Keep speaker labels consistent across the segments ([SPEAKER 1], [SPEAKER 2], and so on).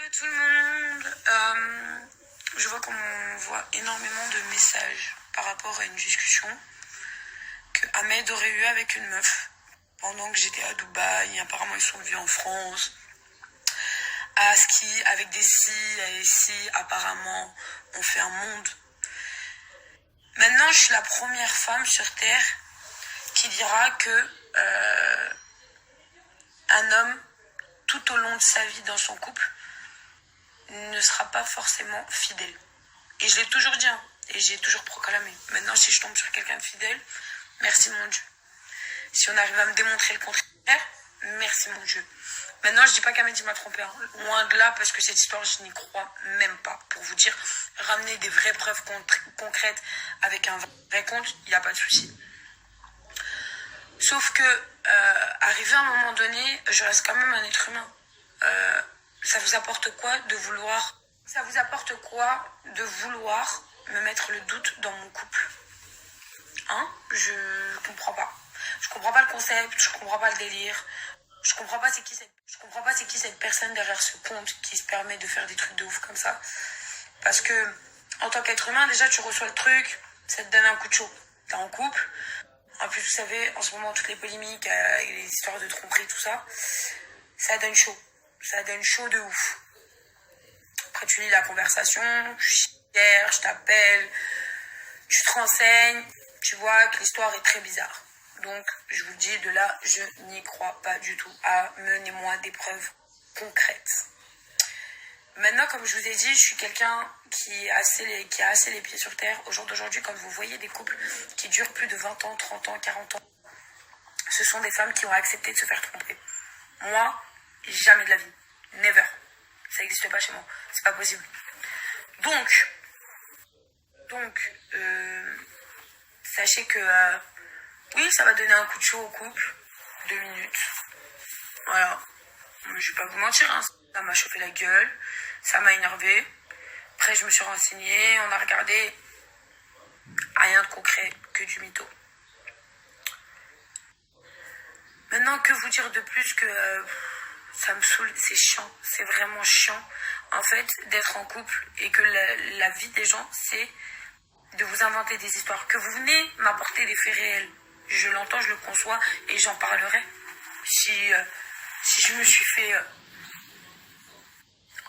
[SPEAKER 1] Hello tout le monde. Je vois qu'on m'envoie énormément de messages par rapport à une discussion que Ahmed aurait eu avec une meuf pendant que j'étais à Dubaï. Apparemment ils sont venus en France à ski avec des si et des si. Apparemment on fait un monde. Maintenant je suis la première femme sur Terre qui dira que un homme tout au long de sa vie dans son couple ne sera pas forcément fidèle. Et je l'ai toujours dit, hein, et j'ai toujours proclamé. Maintenant, si je tombe sur quelqu'un de fidèle, merci mon Dieu. Si on arrive à me démontrer le contraire, merci mon Dieu. Maintenant, je dis pas qu'Ahmed m'a trompé, hein. Loin de là, parce que cette histoire, je n'y crois même pas. Pour vous dire, ramener des vraies preuves concrètes avec un vrai compte, il n'y a pas de souci. Sauf que, arrivé à un moment donné, je reste quand même un être humain. Ça vous apporte quoi de vouloir me mettre le doute dans mon couple? Hein? Je comprends pas. Je comprends pas le concept, je comprends pas le délire. Je comprends pas c'est qui cette personne derrière ce compte qui se permet de faire des trucs de ouf comme ça. Parce que, en tant qu'être humain, déjà tu reçois le truc, ça te donne un coup de chaud. T'es en couple. En plus, vous savez, en ce moment, toutes les polémiques, les histoires de tromperie, tout ça, ça donne chaud. Ça donne chaud de ouf. Après, tu lis la conversation, je cherche, je t'appelle, tu te renseignes, tu vois que l'histoire est très bizarre. Donc, je vous le dis, de là, je n'y crois pas du tout. Amenez-moi des preuves concrètes. Maintenant, comme je vous ai dit, je suis quelqu'un qui a assez les pieds sur terre. Au jour d'aujourd'hui, quand vous voyez des couples qui durent plus de 20 ans, 30 ans, 40 ans, ce sont des femmes qui ont accepté de se faire tromper. Moi, jamais de la vie. Never. Ça n'existe pas chez moi. C'est pas possible. Donc, sachez que, oui, ça va donner un coup de chaud au couple. 2 minutes. Voilà. Je vais pas vous mentir, hein. Ça m'a chauffé la gueule. Ça m'a énervé. Après, je me suis renseignée. On a regardé. Rien de concret. Que du mytho. Maintenant, que vous dire de plus que ça me saoule, c'est chiant, c'est vraiment chiant en fait d'être en couple et que la vie des gens c'est de vous inventer des histoires, que vous venez m'apporter des faits réels. Je l'entends, je le conçois et j'en parlerai. Si je me suis fait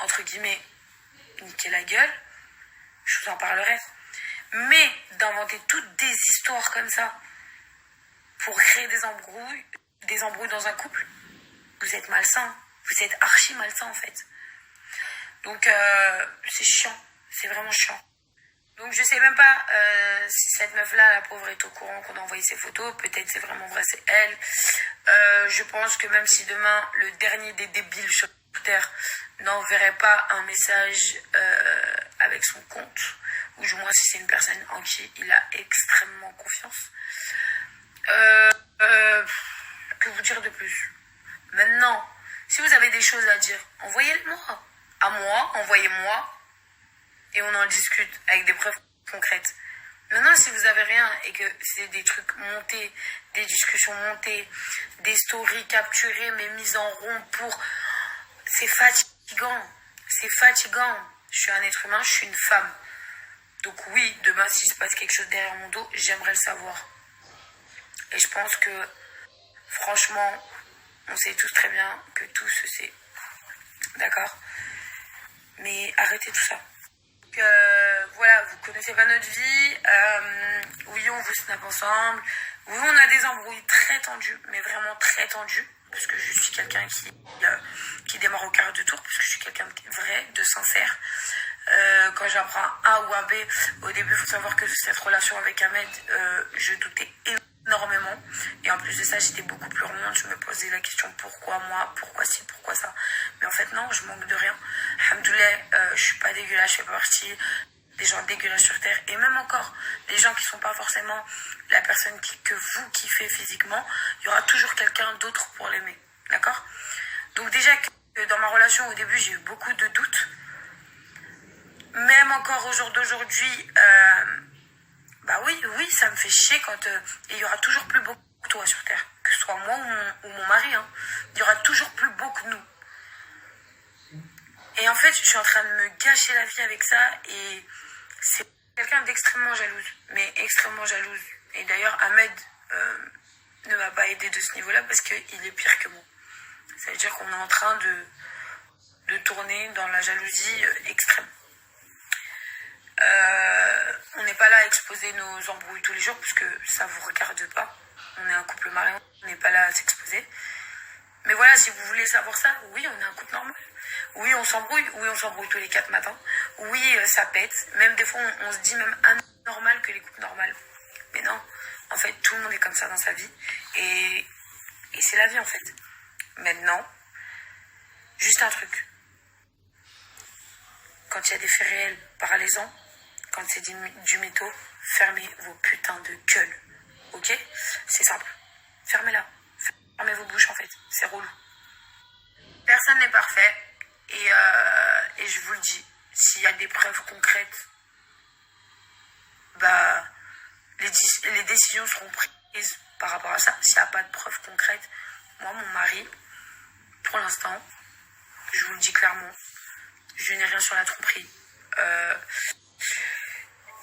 [SPEAKER 1] entre guillemets niquer la gueule, je vous en parlerai. Mais d'inventer toutes des histoires comme ça pour créer des embrouilles dans un couple, vous êtes malsain. Vous êtes archi malsain en fait. Donc c'est chiant. C'est vraiment chiant. Donc je sais même pas si cette meuf-là, la pauvre, est au courant qu'on a envoyé ses photos. Peut-être c'est vraiment vrai, c'est elle. Je pense que même si demain, le dernier des débiles sur Terre n'enverrait pas un message avec son compte, ou du moins si c'est une personne en qui il a extrêmement confiance, que vous dire de plus? Maintenant, si vous avez des choses à dire, envoyez-le-moi. À moi, envoyez-moi. Et on en discute avec des preuves concrètes. Maintenant, si vous avez rien et que c'est des trucs montés, des discussions montées, des stories capturées mais mises en rond c'est fatigant. C'est fatigant. Je suis un être humain, je suis une femme. Donc oui, demain, s'il se passe quelque chose derrière mon dos, j'aimerais le savoir. Et je pense que, franchement, on sait tous très bien que tout se sait. D'accord? Mais arrêtez tout ça. Donc, voilà, vous connaissez pas notre vie. Oui, on vous snap ensemble. Oui, on a des embrouilles très tendues, mais vraiment très tendues. Parce que je suis quelqu'un qui démarre au quart de tour. Parce que je suis quelqu'un de vrai, de sincère. Quand j'apprends un A ou un B, au début, il faut savoir que cette relation avec Ahmed, je doutais énormément. Et en plus de ça, j'étais beaucoup plus remonte. Je me posais la question pourquoi moi, pourquoi ci, pourquoi ça. Mais en fait, non, je manque de rien. Alhamdoulilah, je suis pas dégueulasse, je fais partie des gens dégueulasses sur Terre. Et même encore, les gens qui sont pas forcément la personne que vous kiffez physiquement, il y aura toujours quelqu'un d'autre pour l'aimer. D'accord? Donc déjà, que dans ma relation, au début, j'ai eu beaucoup de doutes. Même encore au jour d'aujourd'hui, bah oui, ça me fait chier quand il y aura toujours plus beau que toi sur Terre. Que ce soit moi ou mon mari, hein. Il y aura toujours plus beau que nous. Et en fait, je suis en train de me gâcher la vie avec ça. Et c'est quelqu'un d'extrêmement jalouse. Mais extrêmement jalouse. Et d'ailleurs, Ahmed ne m'a pas aidé de ce niveau-là parce qu'il est pire que moi. Ça veut dire qu'on est en train de tourner dans la jalousie extrême. On n'est pas là à exposer nos embrouilles tous les jours parce que ça vous regarde pas. On est un couple marié, on n'est pas là à s'exposer. Mais voilà, si vous voulez savoir ça, oui, on est un couple normal. Oui, on s'embrouille. Oui, on s'embrouille tous les 4 matins. Oui, ça pète. Même des fois, on se dit même anormal que les couples normales. Mais non, en fait, tout le monde est comme ça dans sa vie. Et c'est la vie, en fait. Maintenant, juste un truc. Quand il y a des faits réels, parlez-en. Quand c'est du mytho, fermez vos putains de gueules. Ok? C'est simple. Fermez-la. Fermez vos bouches, en fait. C'est relou. Personne n'est parfait. Et je vous le dis, s'il y a des preuves concrètes, bah, les décisions seront prises par rapport à ça. S'il n'y a pas de preuves concrètes, moi, mon mari, pour l'instant, je vous le dis clairement, je n'ai rien sur la tromperie.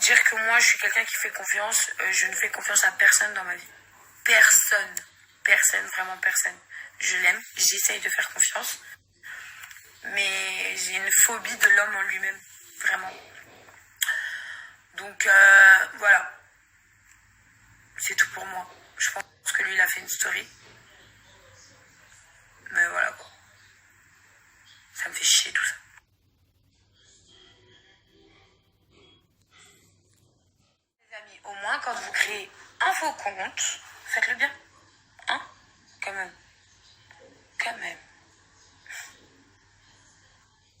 [SPEAKER 1] Dire que moi, je suis quelqu'un qui fait confiance, je ne fais confiance à personne dans ma vie. Personne. Personne, vraiment personne. Je l'aime, j'essaye de faire confiance. Mais j'ai une phobie de l'homme en lui-même. Vraiment. Donc, voilà. C'est tout pour moi. Je pense que lui, il a fait une story. Mais voilà, quoi. Ça me fait chier, tout ça. Les amis, au moins, quand vous créez un faux compte, faites-le bien. Hein? Quand même. Quand même.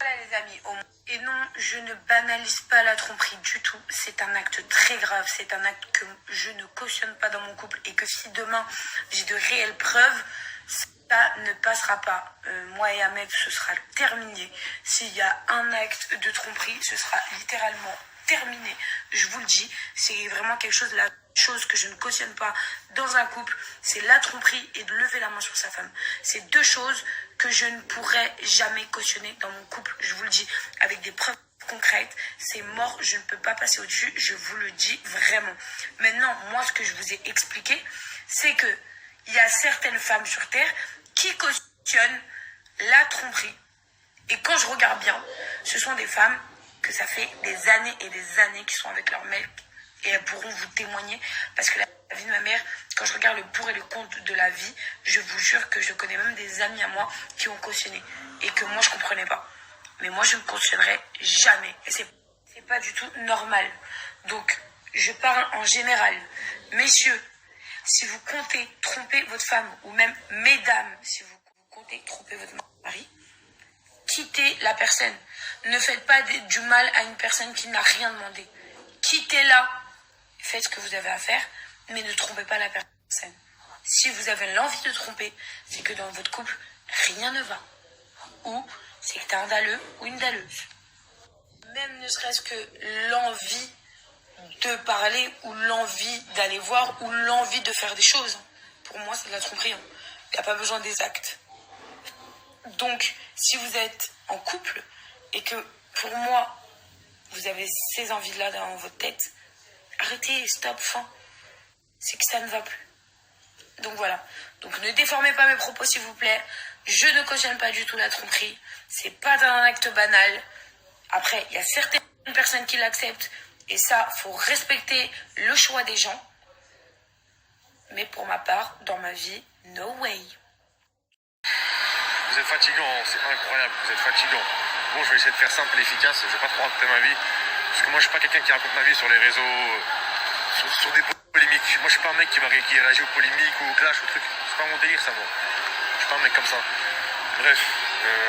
[SPEAKER 1] Voilà les amis, et non, je ne banalise pas la tromperie du tout. C'est un acte très grave, c'est un acte que je ne cautionne pas dans mon couple et que si demain j'ai de réelles preuves, ça ne passera pas. Moi et Ahmed, ce sera terminé. S'il y a un acte de tromperie, ce sera littéralement terminé. Je vous le dis, c'est vraiment quelque chose, la chose que je ne cautionne pas dans un couple, c'est la tromperie et de lever la main sur sa femme. C'est deux choses que je ne pourrais jamais cautionner dans mon couple. Je vous le dis, avec des preuves concrètes, c'est mort, je ne peux pas passer au-dessus, je vous le dis vraiment. Maintenant, moi, ce que je vous ai expliqué, c'est que il y a certaines femmes sur Terre qui cautionnent la tromperie. Et quand je regarde bien, ce sont des femmes que ça fait des années et des années qu'ils sont avec leur mec. Et elles pourront vous témoigner. Parce que la vie de ma mère, quand je regarde le pour et le contre de la vie, je vous jure que je connais même des amis à moi qui ont cautionné. Et que moi, je comprenais pas. Mais moi, je ne cautionnerai jamais. Et c'est pas du tout normal. Donc, je parle en général. Messieurs, si vous comptez tromper votre femme, ou même mesdames, si vous comptez tromper votre mari, quittez la personne. Ne faites pas du mal à une personne qui n'a rien demandé. Quittez-la. Faites ce que vous avez à faire, mais ne trompez pas la personne. Si vous avez l'envie de tromper, c'est que dans votre couple, rien ne va. Ou c'est que t'es un dalleux ou une dalleuse. Même ne serait-ce que l'envie de parler ou l'envie d'aller voir ou l'envie de faire des choses. Pour moi, c'est de la tromperie. Il n'y a pas besoin des actes. Donc, si vous êtes en couple et que, pour moi, vous avez ces envies-là dans votre tête, arrêtez, stop, fin. C'est que ça ne va plus. Donc voilà. Donc ne déformez pas mes propos, s'il vous plaît. Je ne cautionne pas du tout la tromperie. C'est pas un acte banal. Après, il y a certaines personnes qui l'acceptent. Et ça, faut respecter le choix des gens. Mais pour ma part, dans ma vie, no way.
[SPEAKER 2] Vous êtes fatigant, c'est incroyable, vous êtes fatigant. Bon, je vais essayer de faire simple et efficace, je vais pas trop raconter ma vie. Parce que moi, je suis pas quelqu'un qui raconte ma vie sur les réseaux, sur des polémiques. Moi, je suis pas un mec qui réagit aux polémiques ou aux clashs ou aux trucs. C'est pas mon délire, ça, moi. Je suis pas un mec comme ça. Bref,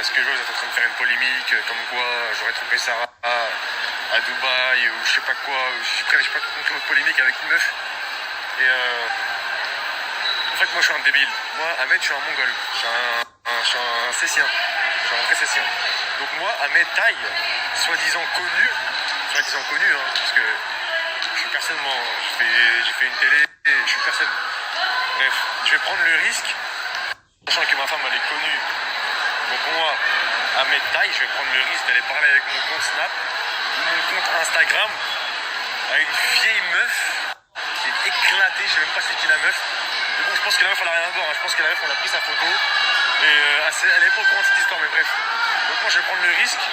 [SPEAKER 2] ce que je veux, vous êtes en train de faire une polémique, comme quoi j'aurais trompé Sarah à Dubaï ou je sais pas quoi. J'ai pas compris votre polémique avec une meuf. Et en fait, moi, je suis un débile. Moi, Ahmed, je suis un mongol. Je suis un Cécien. Je suis un vrai Cécien. Donc moi, à mes tailles, soi-disant connues, parce que je suis personne, moi, j'ai fait une télé, et je suis personne. Bref, je vais prendre le risque, sachant que ma femme, elle est connue. Donc moi, à mes tailles, je vais prendre le risque d'aller parler avec mon compte Snap ou mon compte Instagram à une vieille meuf qui est éclatée, je sais même pas c'est qui la meuf. Mais bon, je pense que la meuf elle a rien à voir, hein. Je pense que la meuf on a pris sa photo et elle est pas au courant de cette histoire, mais bref. Donc moi je vais prendre le risque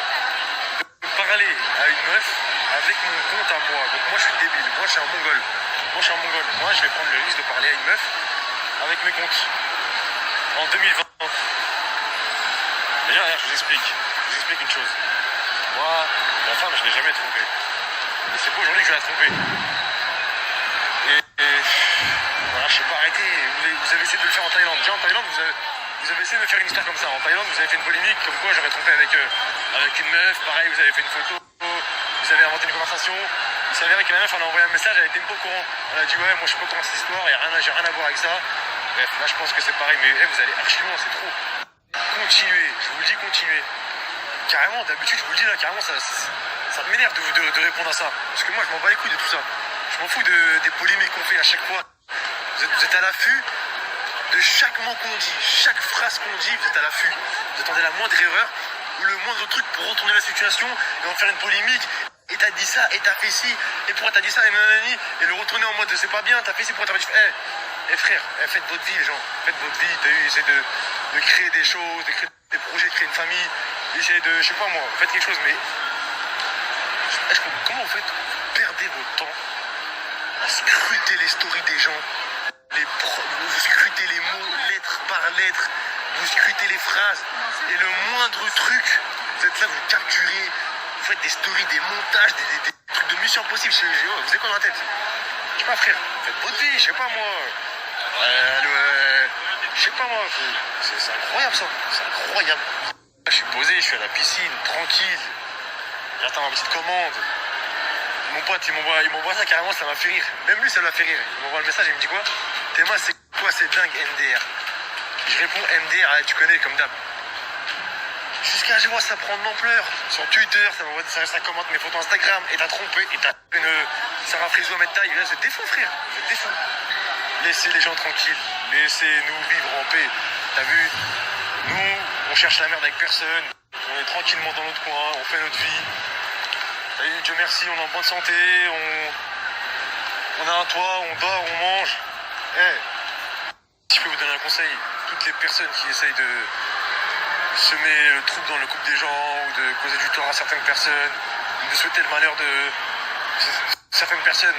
[SPEAKER 2] de parler à une meuf avec mon compte à moi. Donc moi je suis débile, moi je suis un mongol. Moi je vais prendre le risque de parler à une meuf avec mes comptes en 2020. Déjà, regarde, je vous explique une chose. Moi, la femme, je l'ai jamais trompée. Et c'est pas aujourd'hui que je vais la tromper. Et voilà, je sais pas, arrêtez. Vous avez essayé de le faire en Thaïlande. Déjà en Thaïlande, vous avez essayé de me faire une histoire comme ça. En Thaïlande, vous avez fait une polémique comme quoi j'aurais trompé avec une meuf. Pareil, vous avez fait une photo. Vous avez inventé une conversation. Il s'avérait que la meuf, elle a envoyé un message, elle était pas au courant. Elle a dit ouais, moi je suis pas au courant de cette histoire, j'ai rien à voir avec ça. Bref, là je pense que c'est pareil, mais vous allez archi loin, c'est trop. Continuez, je vous le dis, continuez. Carrément, d'habitude, je vous le dis là, carrément, ça m'énerve de répondre à ça. Parce que moi, je m'en bats les couilles de tout ça. Je m'en fous des polémiques qu'on fait à chaque fois. Vous êtes à l'affût de chaque mot qu'on dit, chaque phrase qu'on dit, vous êtes à l'affût. Vous attendez la moindre erreur ou le moindre truc pour retourner la situation et en faire une polémique. Et t'as dit ça, et t'as fait ci, et pourquoi t'as dit ça, et nanani, et le retourner en mode c'est pas bien, t'as fait ci, pourquoi t'as fait ci. Frère, faites votre vie les gens, faites votre vie, essayez de créer des choses, de créer des projets, de créer une famille, essayez de, je sais pas moi, faites quelque chose, mais comment vous faites? Vous perdez votre temps à scruter les stories des gens, vous scrutez les mots, lettre par lettre, vous scrutez les phrases, et le moindre truc, vous êtes là, vous capturez, vous faites des stories, des montages, des trucs de mission impossible, vous avez quoi dans la tête? Je sais pas frère, faites votre vie, je sais pas moi. Je sais pas moi, c'est incroyable ça, c'est incroyable. Je suis posé, je suis à la piscine, tranquille. J'attends ma petite commande. Mon pote, il m'envoie ça carrément, ça m'a fait rire. Même lui, ça l'a fait rire. Il m'envoie le message, il me dit quoi? Théma, c'est quoi, c'est dingue, MDR. Je réponds MDR, tu connais comme d'hab. Jusqu'à je vois ça prendre de l'ampleur. Sur Twitter, ça commente mes photos Instagram. Et t'as trompé, et t'as une Sarah Friso à mettre taille. Là, vous êtes des fous, frère. Vous êtes des fous. Laissez les gens tranquilles. Laissez-nous vivre en paix. T'as vu? Nous, on cherche la merde avec personne. On est tranquillement dans notre coin. On fait notre vie. T'as vu, Dieu merci, on est en bonne santé. On a un toit, on dort, on mange. Si je peux vous donner un conseil, toutes les personnes qui essayent de semer le trouble dans le couple des gens ou de causer du tort à certaines personnes, ou de souhaiter le malheur de certaines personnes,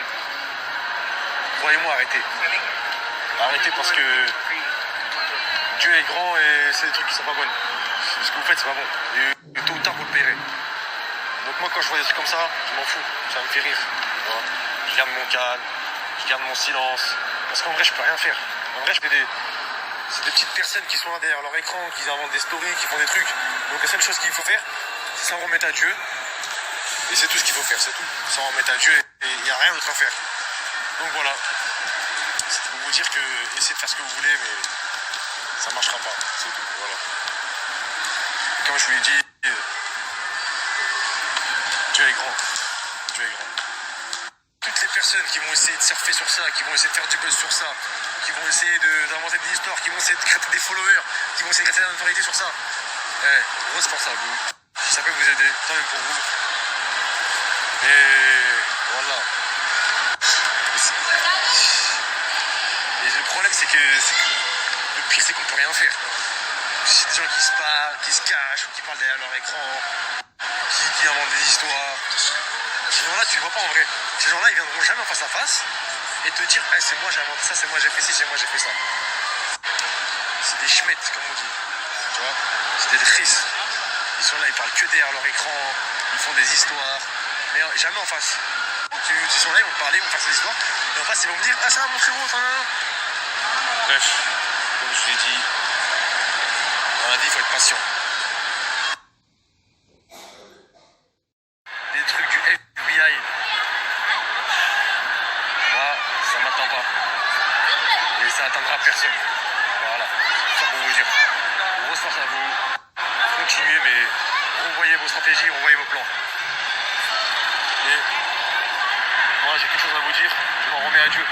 [SPEAKER 2] croyez-moi, arrêtez. Arrêtez parce que Dieu est grand et c'est des trucs qui sont pas bonnes. Ce que vous faites, c'est pas bon. Et tôt ou tard, vous le paierez. Donc moi, quand je vois des trucs comme ça, je m'en fous. Ça me fait rire. Voilà. Je garde mon calme, je garde mon silence. Parce qu'en vrai, je peux rien faire. En vrai, c'est des petites personnes qui sont là derrière leur écran, qui inventent des stories, qui font des trucs. Donc la seule chose qu'il faut faire, c'est s'en remettre à Dieu. Et c'est tout ce qu'il faut faire, c'est tout. S'en remettre à Dieu et il n'y a rien d'autre à faire. Donc voilà. C'est pour vous dire que essayez de faire ce que vous voulez, mais ça marchera pas. C'est tout. Voilà. Comme je vous l'ai dit, Dieu est grand. Dieu est grand. Toutes les personnes qui vont essayer de surfer sur ça, qui vont essayer de faire du buzz sur ça, qui vont essayer d'inventer des histoires, qui vont essayer de créer des followers, qui vont essayer de créer de la notoriété sur ça. Grosse force à vous. Si ça peut vous aider, tant mieux pour vous. Et voilà. Et le problème, c'est que le pire, c'est qu'on peut rien faire. C'est des gens qui se parlent, qui se cachent, ou qui parlent derrière leur écran, qui inventent des histoires. Ces gens-là, tu les vois pas en vrai. Ces gens-là, ils viendront jamais en face à face et te dire c'est moi j'ai inventé ça, c'est moi j'ai fait ci, c'est moi j'ai fait ça. C'est des schmettes, comme on dit. Tu vois? C'est des tristes. Ils sont là, ils parlent que derrière leur écran, ils font des histoires, mais jamais en face. Ils sont là, ils vont te parler, ils vont faire ces histoires, et en face, ils vont me dire ça va mon frérot, Bref, comme je vous l'ai dit, dans la vie, il faut être patient. Des trucs du FBI, moi, ça m'attend pas. Et ça atteindra personne. Voilà, c'est ça pour vous dire. Grosse force à vous. Continuez, mais revoyez vos stratégies, revoyez vos plans. Et moi, j'ai quelque chose à vous dire. Je m'en remets à Dieu.